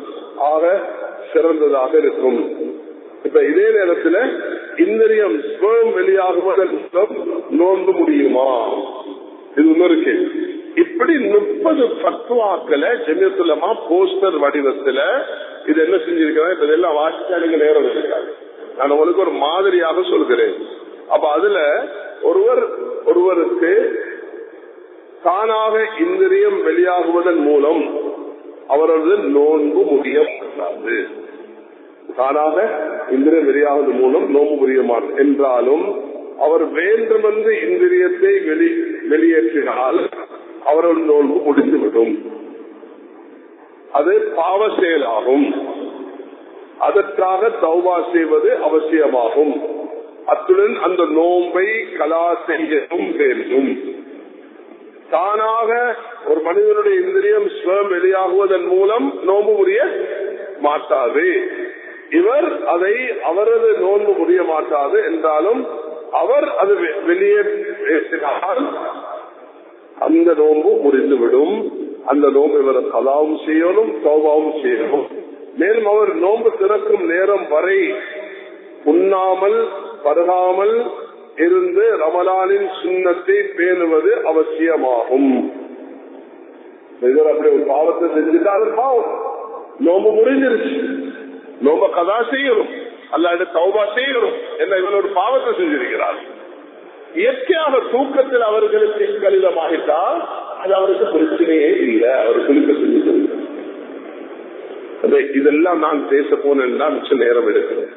ஆக சிறந்ததாக இருக்கும். இப்ப இதே நேரத்தில் இந்திரியம் ஸ்பெர்ம் வெளியாகுவதன் நோன்பு முடியுமா? இது இன்னொரு கேள்வி. இப்படி 30 ஃபத்வாக்களை ஜமியத்துல் உலமா போஸ்டர் வடிவத்துல இது என்ன செஞ்சிருக்கிறாங்க? இப்ப இதெல்லாம் வாசிச்சா நீங்க நேரம் இருக்காது. நான் உங்களுக்கு ஒரு மாதிரியாக சொல்கிறேன். அப்ப அதுல ஒருவருக்கு தானாக இந்திரியம் வெளியாகுவதன் மூலம் அவரது நோன்பு முடிய மாட்டாது. தானாக இந்திரியம் வெளியாகுவதன் மூலம் நோன்பு முடிய மாட்டார் என்றாலும் அவர் வேண்டுமென்று இந்திரியத்தை வெளியேற்றினால் அவரது நோன்பு முடிந்துவிடும். அது பாவ செயலாகும். அதற்காக தௌபா செய்வது அவசியமாகும். அத்துடன் அந்த நோன்பை கலா செய்யவும் வேண்டும். தானாக ஒரு மனிதனுடைய இந்திரியம் ஸ்வம் வெளியாகுவதன் மூலம் நோன்பு முடிய மாட்டாது. இவர் அதை அவரது நோன்பு முடிய மாட்டாது என்றாலும் அவர் அது வெளியே பேசினால் அந்த நோன்பு முறிந்துவிடும். அந்த நோன்பு இவர் கலாவும் செய்யணும், தௌபாவும் செய்யணும். மேலும் அவர் நோன்பு திறக்கும் நேரம் வரை உண்ணாமல் பருகாமல் இருந்து ரமலானின் சுன்னத்தை பேணுவது அவசியமாகும். அப்படி ஒரு பாவத்தை செஞ்சுட்டாரு, பாவம் நோம்பு முறிஞ்சிருச்சு, நோம்ப கதா செய்யணும், அல்லாத தௌபா செய்யணும் என்ன இவன் ஒரு பாவத்தை செஞ்சிருக்கிறார். இயற்கையாக தூக்கத்தில் அவர்களுக்கு கலிதமாகிட்டால் அது அவருக்கு பிரச்சனையே இல்லை. அவர் குளிக்க செஞ்சு இதெல்லாம் நான் பேச போனேன்னா மிச்ச நேரம் எடுக்கிறேன்.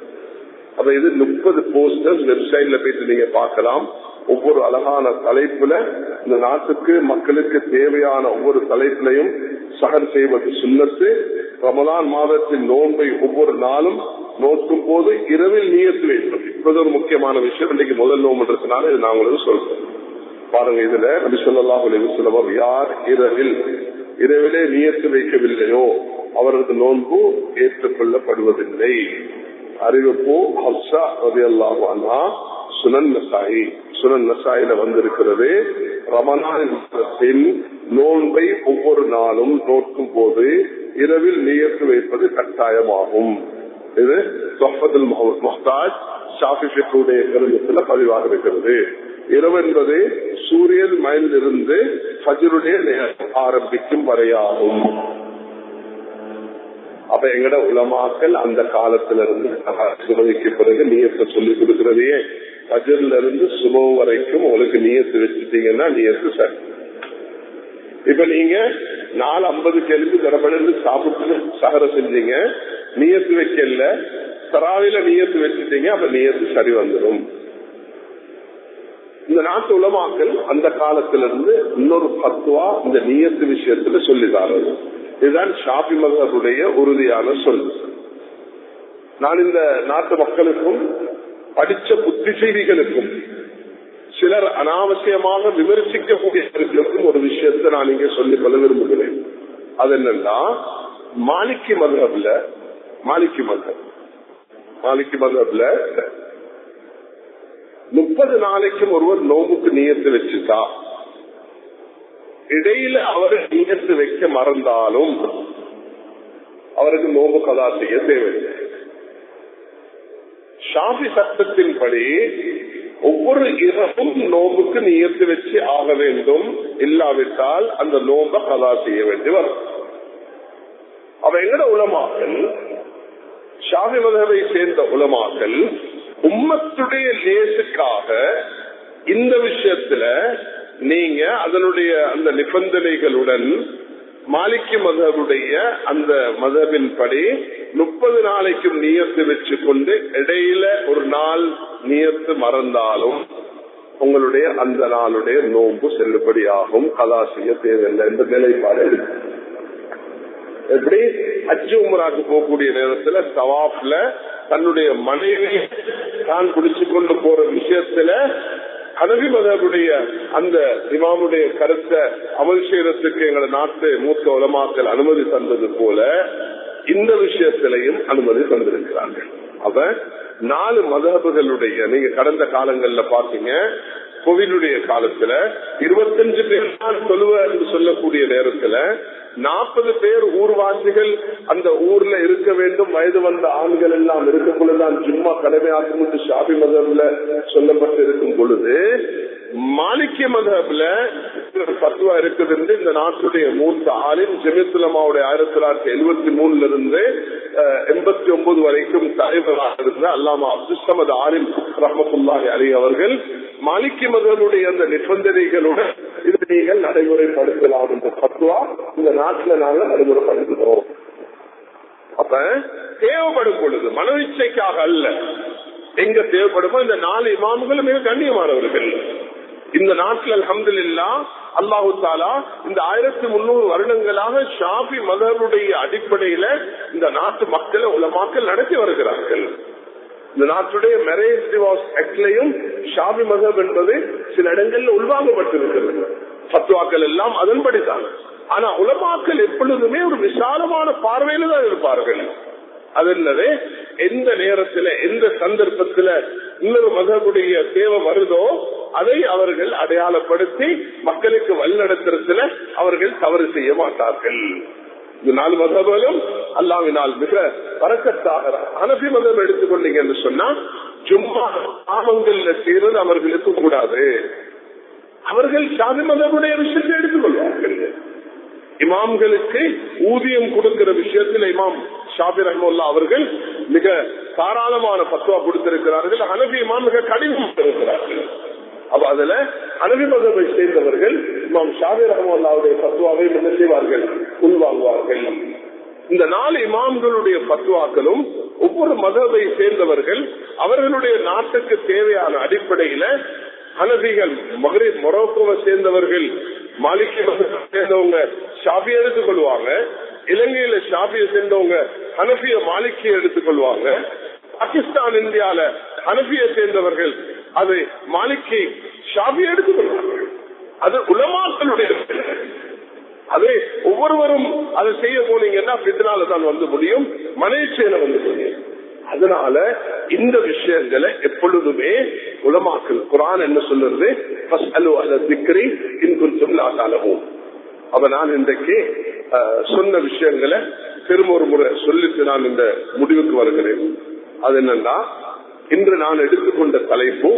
அப்ப இது 30 போஸ்டர்ஸ் வெப்சைட்ல போயிட்டு நீங்க பார்க்கலாம். ஒவ்வொரு அழகான தலைப்புல இந்த நாட்டுக்கு மக்களுக்கு தேவையான ஒவ்வொரு தலைப்பிலையும் சஹர் செய்வது சுன்னத்து. ரமலான் மாதத்தின் நோன்பை ஒவ்வொரு நாளும் நோக்கும் போது இரவில் நியத்து வேண்டும். இப்போது ஒரு முக்கியமான விஷயம், இன்னைக்கு முதல் நோம்புன்றதுனால இது நான் உங்களுக்கு சொல்றேன். பாருங்க, இதுல நபி ஸல்லல்லாஹு அலைஹி வஸல்லம் யார் இரவில் இரவிலே நியத்து வைக்கவில்லையோ அவரது நோன்பு ஏற்றுக்கொள்ளப்படுவதில்லை. அறிவிப்பு ஹப்ஸா ரலியல்லாஹு அன்ஹா சுனன் நசாயில வந்திருக்கிறது. ரமலானின் நோன்பை ஒவ்வொரு நாளும் நோக்கும் போது இரவில் நியத்து வைப்பது கட்டாயமாகும். இது தொஹ்ஃபத்துல் முஹ்தாஜ் ஷாஃபி ஃபிக்ஹுடைய கிரந்தத்தில் பதிவாக இருக்கிறது. இரவு என்பது சூரியன் மயிலிருந்து ஃபஜ்ருடைய நேரம் ஆரம்பிக்கும் வரையாகும். அப்ப எங்கட உலமாக்கள் அந்த காலத்திலிருந்து சுபைக்கு பிறகு நியத்தை சொல்லி கொடுக்கிறதே, ஃபஜ்ர்ல இருந்து சுப வரைக்கும் உங்களுக்கு நியத்து வச்சுட்டீங்கன்னா நியத்து சரி. இப்ப நீங்க 4:50 எழுந்து கடப்படந்து சாப்பிட்டு சகர செஞ்சீங்க, நியத்து வைக்கல, தராவில நியத்து வச்சுட்டீங்க, அப்ப நியத்து சரி வந்துடும். இந்த நாட்டு உலமாக்கள் அந்த காலத்திலிருந்து இன்னொரு ஃபத்வா இந்த நியத்து விஷயத்துல சொல்லித்தாரது. இதுதான் ஷாஃபி மذஹபுடைய உறுதியான சொல். நான் இந்த நாட்டு மக்களுக்கும் படிச்ச புத்திசெய்திகளுக்கும் சிலர் அனாவசியமாக விமர்சிக்கக்கூடியவர்களுக்கும் ஒரு விஷயத்தை நான் இங்கே சொல்லிக் கொள்ள விரும்புகிறேன். அது என்னன்னா, மாலிகி மذஹப்ல 30 நாளைக்கும் ஒருவர் நோம்புக்கு நியத்து வச்சுட்டா, இடையில அவர் நியத்து வைக்க மறந்தாலும் அவருக்கு நோம்பு கதா செய்ய தேவையில்லை. ஷாஃபி சட்டத்தின்படி ஒவ்வொரு இரவும் நோம்புக்கு நியத்து வச்சு ஆக வேண்டும், இல்லாவிட்டால் அந்த நோம்ப கதா செய்ய வேண்டி வரும். அவ எங்கட உலமாக்கள், ஷாஃபி மذஹபை சேர்ந்த உலமாக்கள் உம்மத்துடைய லேசுக்காக இந்த விஷயத்துல நீங்க அதனுடைய அந்த நிபந்தனைகளுடன் மாலிகி மذஹபுடைய அந்த மذஹபின் படி 30 நாளைக்கும் நியத்து வச்சு கொண்டு இடையில ஒரு நாள் நியத்து மறந்தாலும் உங்களுடைய அந்த நாளுடைய நோன்பு செல்லுபடியாகும், கதா செய்ய தேவையில்லை என்ற நிலைப்பாடு இருக்கு. எப்படி ஹஜ் உம்ராக்கு போகக்கூடிய நேரத்துல தவாஃப்ல தன்னுடைய மனைவி தான் குடிச்சு கொண்டு போற விஷயத்துல ஹனஃபி மذஹபுடைய அந்த இமாமுடைய கருத்தை அமல் செய்யறதுக்கு எங்களை நாட்டு மூத்த உலமாக்கள் அனுமதி தந்தது போல இந்த விஷயத்திலையும் அனுமதி தந்திருக்கிறார்கள். அப்ப 4 மذஹபுகளுடைய, நீங்க கடந்த காலங்கள்ல பாத்தீங்க, கோவிலுடைய காலத்துல 25 பேர் தான் தொழுவ என்று சொல்லக்கூடிய நேரத்துல 40 பேர் ஊர்வாசிகள் அந்த ஊர்ல இருக்க வேண்டும், வயது வந்த ஆண்கள் எல்லாம் இருக்கக்குள்ளதான் ஜும்மா கடமையாக்கும் என்று ஷாஃபி மذஹப்ல சொல்லப்பட்டு இருக்கும் பொழுது, மாலிகி மذஹப்ல ஃபத்வா இருக்குது என்று இந்த நாட்டுடைய மூத்த ஆலிம் ஜமியத்துல் உலமாவுடைய 1973 இருந்து 89 வரைக்கும் தலைவராக இருந்த அல்லாமா அப்துல் ஸமத் ஆலிம் ரஹ்மத்துல்லாஹி அலைஹி அவர்கள் மாலிகி மذஹபுடைய அந்த நிபந்தனைகளுடன் இது நீங்கள் நடைமுறைப்படுத்தலாம் என்ற ஃபத்வா இந்த நாட்டில் நாங்கள் நடைமுறைப்படுத்துகிறோம். அப்ப தேவைப்படும் பொழுது மன இச்சைக்காக அல்ல, எங்க தேவைப்படுமோ இந்த 4 இமாம்களும் மிக கண்ணியமானவர்கள். இந்த நாட்டில் அல்ஹம்துலில்லாஹ் அல்லாஹு தாலா இந்த 1300 வருடங்களாக ஷாஃபி மذஹபுடைய அடிப்படையில இந்த நாட்டு மக்களை உலமாக்கள் நடத்தி வருகிறார்கள். இந்த நாட்டுடைய மேரேஜ் டிவோர்ஸ் ஆக்ட்லயும் ஷாஃபி மذஹப் என்பது சில இடங்கள்ல உள்வாங்கப்பட்டிருக்கிறது. ஃபத்வாக்கள் எல்லாம் அதன்படிதான். ஆனா உலமாக்கள் எப்பொழுதுமே ஒரு விசாலமான பார்வையில தான் இருப்பார்கள். அது என்னது, எந்த நேரத்துல எந்த சந்தர்ப்பத்துல இன்னொரு மذஹபுடைய தேவை வருதோ அதை அவர்கள் அடையாளப்படுத்தி மக்களுக்கு வழிநடத்துறதுல அவர்கள் தவறு செய்ய மாட்டார்கள். இந்த 4 மذஹபுகளும் அல்லாஹ்வினால் மிக பரக்கத்தாக. ஹனஃபி மذஹப் எடுத்துக்கொண்டீங்க என்று சொன்னா ஜும்மா ஆமங்கள்ல செய்யறது அவர்களுக்கு கூடாது. அவர்கள் ஷாஃபி மذஹபுடைய விஷயத்தை எடுத்துக்கொள்வார்கள். இமாம்களுக்கு ஊதியம் கொடுக்கிற விஷயத்தில் இமாம் ஷாஃபி ரஹ்மத்துல்லாஹி அவர்கள் மிக தாராளமான ஃபத்வா கொடுத்திருக்கிறார்கள். ஹனஃபி இமாம் மிக கடினம் இருக்கிறார்கள். அப்ப அதுல ஹனஃபி மذஹபை சேர்ந்தவர்கள் இமாம் ஷாஃபி ரஹ்மத்துல்லாஹுடைய ஃபத்வாவை என்ன செய்வார்கள், உள்வாங்குவார்கள். இந்த 4 இமாம்களுடைய ஃபத்வாக்களும் ஒவ்வொரு மذஹபை சேர்ந்தவர்கள் அவர்களுடைய நாட்டுக்கு தேவையான அடிப்படையில ஹனஃபிகள் மக்ரிப் மொரோக்கோவை சேர்ந்தவர்கள் மாலிகி சேர்ந்தவங்க ஷாஃபி எடுத்துக் கொள்வாங்க, இலங்கையில ஷாஃபியை சேர்ந்தவங்க ஹனஃபிய மாலிகி எடுத்துக் கொள்வாங்க, பாகிஸ்தான் இந்தியால ஹனஃபியை சேர்ந்தவர்கள் அது மாலிகி ஷாஃபி எடுத்துக் கொள்வாங்க. அது உலமாக்களுடைய அதே ஒவ்வொருவரும் அதை செய்ய போனீங்கன்னா பித்னால தான் வந்து முடியும், மனேச்சையில வந்து முடியும். அதனால இந்த விஷயங்களை எப்பொழுதுமே உலமாக்கள் குர்ஆன் என்ன சொல்றது, ஃபஸ்அலு அலா திக்ரி இன் குன்தும் லா தஅலமூன். அப்ப நான் இன்றைக்கு சொன்ன விஷயங்களை திரும்ப ஒரு முறை சொல்லிட்டு நான் இந்த முடிவுக்கு வருகிறேன். அது என்னன்னா, இன்று நான் எடுத்துக்கொண்ட தலைப்பு,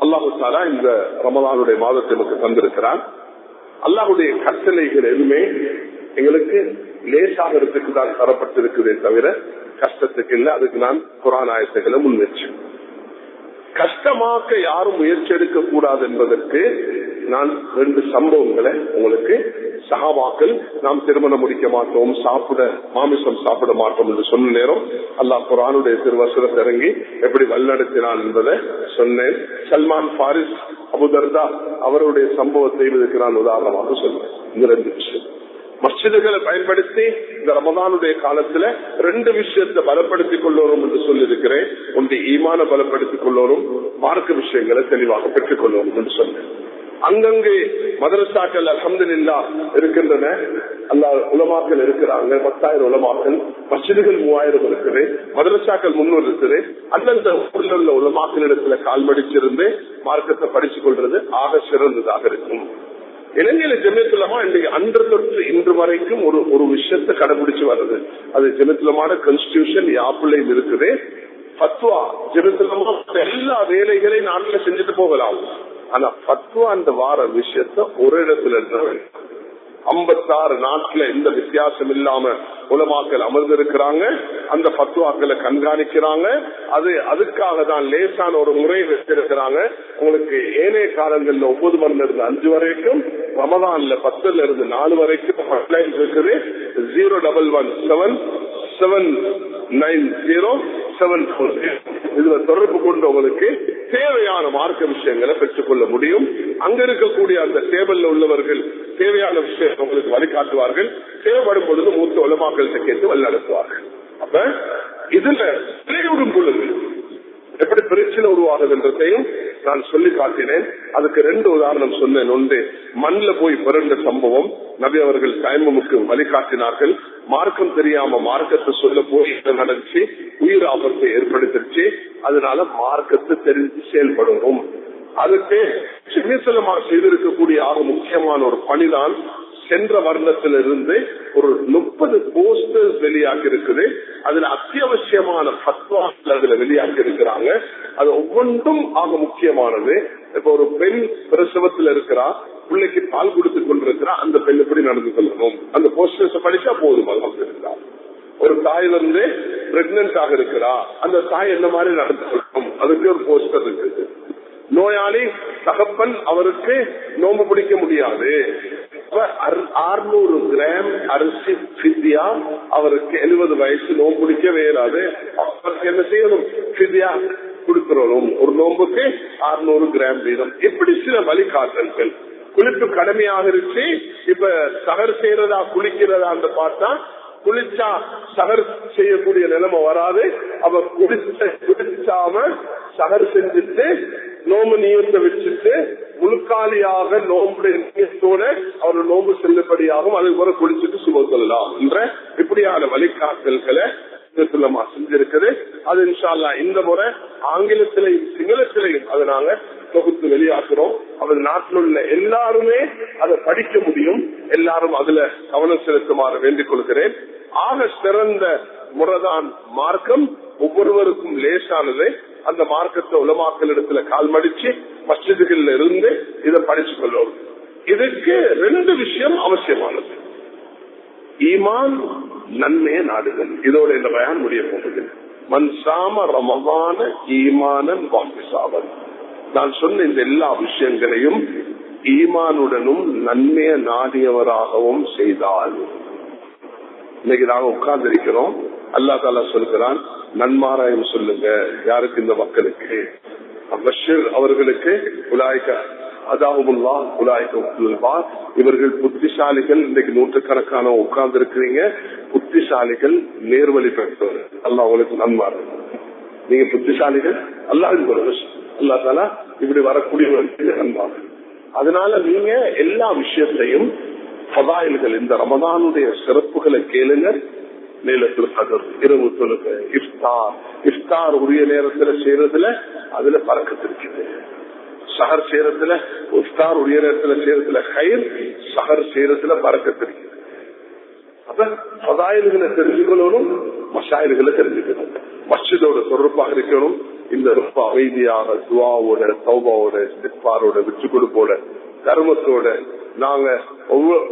அல்லாஹு தஆலா இந்த ரமலானுடைய மாதத்தை நமக்கு தந்திருக்கிறான். அல்லாஹ்வுடைய கட்டளைகள் எதுவுமே எங்களுக்கு லேசாகிறதுக்கு தான் தரப்பட்டிருக்குதே தவிர கஷ்டத்துக்கு இல்லை. அதுக்கு நான் குர்ஆன் ஆயத்துக்களை முன்வச்சு, கஷ்டமாக்க யாரும் முயற்சி எடுக்க கூடாது என்பதற்கு நான் 2 சம்பவங்களை உங்களுக்கு, சஹாபாக்கள் நாம் திருமணம் முடிக்க மாட்டோம், மாமிசம் சாப்பிட மாட்டோம் என்று சொன்ன நேரம் அல்லாஹ் குர்ஆனுடைய திருவசனத்தை இறங்கி எப்படி வழிநடத்தினான் என்பதை சொன்னேன். சல்மான் பாரிஸ், அபு தர்தா அவருடைய சம்பவத்தை இதுக்கு நான் உதாரணமாக சொன்னேன். இந்த 2 விஷயம் மஸ்ஜிதுகளை பயன்படுத்தி இந்த ரமதானுடைய காலத்துல 2 விஷயத்தை பலப்படுத்திக் கொள்ளோரும் என்று சொல்லியிருக்கிறேன். ஒன்று ஈமான பலப்படுத்திக் கொள்ளோரும், மார்க்க விஷயங்களை தெளிவாக பெற்றுக் கொள்ளோரும் என்று சொன்னேன். அங்கங்கே மதரசாக்கள் அல்ஹம்துலில்லாஹ் இருக்கின்றன, அல்லாஹ் உலமாக்கள் இருக்கிறாங்க, 10,000 உலமாக்கள், மஸ்ஜிதுகள் 3000 இருக்குது, மதரசாக்கள் 300 இருக்குது. அந்தந்த ஊரில் உள்ள உலமாக்களிடத்துல கால்மடிச்சிருந்து மார்க்கத்தை படிச்சுக் கொள்றது ஆக சிறந்ததாக இருக்கும். இலங்கையில ஜமியத் உலமா இன்றைக்கு அன்று தொற்று இன்று வரைக்கும் ஒரு விஷயத்தை கடைபிடிச்சு வருது. அது ஜமியத் உலமாவோட கான்ஸ்டிடியூஷன் யாப்புலையும் இருக்குது. ஃபத்வா ஜமியத் உலமா எல்லா வேலைகளையும் நாட்டில் செஞ்சுட்டு போகலாம். ஆனா ஃபத்வா அந்த வார விஷயத்த ஒரு இடத்துல இருந்தா 56 நாட்டுல எந்த வித்தியாசம் இல்லாம உலமாக்கள் அமர்ந்திருக்கிறாங்க, அந்த ஃபத்வாக்களை கண்காணிக்கிறாங்க. அதுக்காக தான் லேசான ஒரு முறை வச்சிருக்கிறாங்க. உங்களுக்கு ஏனைய காலங்கள்ல 9 மணில இருந்து 5 வரைக்கும், ரமதான்ல 10ல இருந்து 4 வரைக்கும் ஹாட்லைன் இருக்குது. 0117790740 இதுல தொடர்பு கொண்டு உங்களுக்கு தேவையான மார்க்க விஷயங்களை பெற்றுக்கொள்ள முடியும். அங்க இருக்கக்கூடிய அந்த டேபிள்ல உள்ளவர்கள் தேவையான விஷயத்தை உங்களுக்கு வழிகாட்டுவார்கள். தேவைப்படும் பொழுது மூத்த உலமாக்கள்கிட்ட கேட்டு வழிநடத்துவார்கள். அப்ப இதுல விளைவிடும் பொழுது எப்படி பிரச்சனை உருவாகுது என்றதையும் நான் சொல்லி காட்டினேன். அதுக்கு 2 உதாரணம் சொன்னேன். ஒன்று, மண்ணில் போய் பிறந்த சம்பவம். நபி அவர்கள் டைமுக்கு வழிகாட்டினார்கள். மார்க்கம் தெரியாம மார்க்கத்தை சொல்ல போய் நடந்துச்சு, உயிர் ஆபத்தை ஏற்படுத்திருச்சு. அதனால மார்க்கத்தை தெரிஞ்சு செயல்படணும். அதுக்கு செய்திருக்கக்கூடிய ஆக முக்கியமான ஒரு பணிதான், சென்ற வருடத்திலிருந்து ஒரு 30 போஸ்டர்ஸ் வெளியாகி இருக்குது. அதுல அத்தியாவசியமான ஃபத்வாக்கள் அதுல வெளியாகி இருக்கிறாங்க. அது ஒவ்வொன்றும் ஆக முக்கியமானது. இப்ப ஒரு பெண் பிரசவத்தில் இருக்கிறா, பிள்ளைக்கு பால் கொடுத்து கொண்டிருக்கிறா, அந்த பெண் எப்படி நடந்து கொள்ளணும், அந்த போஸ்டர்ஸ் படிச்சா போதும். அல்ஹம்துலில்லாஹ். ஒரு தாய் வந்து பிரெக்னன்ட் ஆக இருக்கிறா, அந்த தாய் என்ன மாதிரி நடந்து கொள்ளணும், அதுக்கு ஒரு போஸ்டர் இருக்குது. நோயாளி தகப்பன், அவருக்கு நோம்பு பிடிக்க முடியாது, 600 கிராம் அரிசி ஃபித்யா, அவருக்கு 70 வயசு நோம்பு பிடிக்க வேறாது, அவருக்கு என்ன செய்யணும், ஃபித்யா கொடுக்கிறோம். ஒரு நோம்புக்கு 600 கிராம் வீதம். இப்படி சில வழிகாட்டல்கள். குளிப்பு கடமையாக இருச்சு. இப்ப சகர் செய்யறதா குளிக்கிறதா பார்த்தா, குளிச்சா சகர் செய்யக்கூடிய நிலைமை வராது. அவ குளிச்சாம சகர் செஞ்சுட்டு நோம்பு நியத்தை வச்சுட்டு முழுக்காலியாக நோம்புடைய நியத்தோட அவர் நோம்பு செல்லுபடியாகும். அது கூட குளிச்சுட்டு சுப சொல்லலாம் என்ற இப்படியான வழிகாட்டல்களை செஞ்சிருக்குது. அது இன்ஷா அல்லாஹ் இந்த முறை ஆங்கிலத்திலையும் சிங்களத்திலையும் அதை நாங்க தொகுத்து வெளியாக்குறோம். அவர் நாட்டில் உள்ள எல்லாருமே அதை படிக்க முடியும். எல்லாரும் அதுல கவனம் செலுத்துமாறு வேண்டிக் கொள்கிறேன். ஆக சிறந்த முறைதான் மார்க்கம். ஒவ்வொருவருக்கும் லேசானது. அந்த மார்க்கத்தை உலமாக்கள் இடத்துல கால் மடிச்சு மஸ்ஜிதுகள்ல இருந்து இதை படிச்சு கொள்ளும். இதுக்கு 2 விஷயம் அவசியமானது. ஈமான், நன்மையை நாடுதல். இதோட இந்த பயான் முடிய போகுது. மன்சாம ரமதான ஈமானன் வாபிசாவன். நான் சொன்ன இந்த எல்லா விஷயங்களையும் ஈமானுடனும் நன்மையை நாடியவராகவும் செய்தால், இன்னைக்கு நாங்க உட்கார்ந்து இருக்கிறோம். அல்லாஹ் தஆலா சொல்கிறான், நன்மாராயம் சொல்லுங்க யாருக்கு, இந்த மக்களுக்கு. பஷீர் அவர்களுக்கு உலாய்க்க அதாவுல்லா உலாய்க்க, இவர்கள் புத்திசாலிகள். இன்னைக்கு நூற்றுக்கணக்கான உட்கார்ந்து இருக்கிறீங்க. புத்திசாலிகள், நேர்வழி பெற்றவர். அல்லாஹ் உங்களுக்கு நன்மாராயம். நீங்க புத்திசாலிகள், அல்லாஹ்வின் ஒரு அல்லாஹ் தஆலா இப்படி வரக்கூடியவர்களுக்கு நன்மாராயம். அதனால நீங்க எல்லா விஷயத்தையும் ஃபதாயில்கள், இந்த ரமதானுடைய சிறப்புகளை கேளுங்க. லைலத்துல் கத்ர், இரவு தொழுகை, இஃப்தார் உரிய நேரத்துல செய்யறதுல அதுல பறக்கத்து இருக்குது. சஹர் செய்யறதுல, இஃப்தார் உரிய நேரத்துல செய்யறதுல கயிர், சஹர் செய்யறதுல பறக்கத்து இருக்குது. அப்ப ஃபதாயில்களை தெரிஞ்சுக்கணும், மசாயில்களை தெரிஞ்சுக்கணும், மஸ்ஜிதோட தொடர்பாக இருக்கணும். இந்த ரொம்ப அமைதியாக துவாவோட, தௌபாவோட, இஸ்திக்பாரோட, விட்டு கொடுப்போட, தர்மத்தோட நாங்க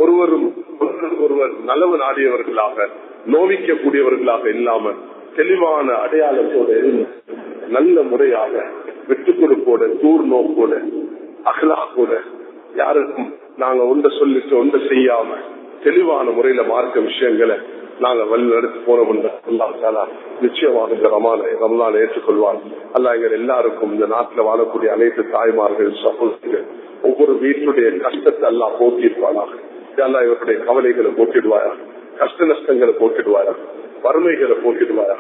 ஒருவரும் ஒருவர் நலவு நாடியவர்களாக, நோவிக்க கூடியவர்களாக இல்லாம தெளிவான அடையாளத்தோட இருந்து நல்ல முறையாக விட்டு கொடுப்போட, தூர் நோக்கோட, அகலாக்கோட, யாருக்கும் நாங்க ஒன்றை சொல்லிட்டு ஒன்றை செய்யாம தெளிவான முறையில மார்க்க விஷயங்களை நாங்க வழிநடத்தி போனோம். நிச்சயமாக இந்த ரமலானை ஏற்றுக்கொள்வார். அல்லாஹ் எங்கள் எல்லாருக்கும், இந்த நாட்டில் வாழக்கூடிய அனைத்து தாய்மார்கள், சகோதரிகள், ஒவ்வொரு வீட்டுடைய கஷ்டத்தை அல்லாஹ் போக்கிடுவானாக. அல்லாஹ் இவருடைய கவலைகளை போக்கிடுவாயா, கஷ்ட நஷ்டங்களை போக்கிடுவாயா, வறுமைகளை போக்கிடுவாயா,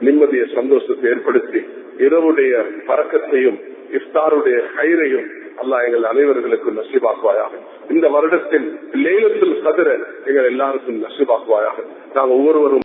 நிம்மதிய சந்தோஷத்தை ஏற்படுத்தி இரவுடைய பறக்கத்தையும் இஃப்தாருடைய கயிறையும் அல்லாஹ் எங்கள் அனைவர்களுக்கும் நசீபாக்குவாயாக. இந்த வருடத்தில் லைலத்துல் கத்ர எங்கள் எல்லாருக்கும் நசீபாக்குவாயாக. நாங்கள் ஒவ்வொருவரும்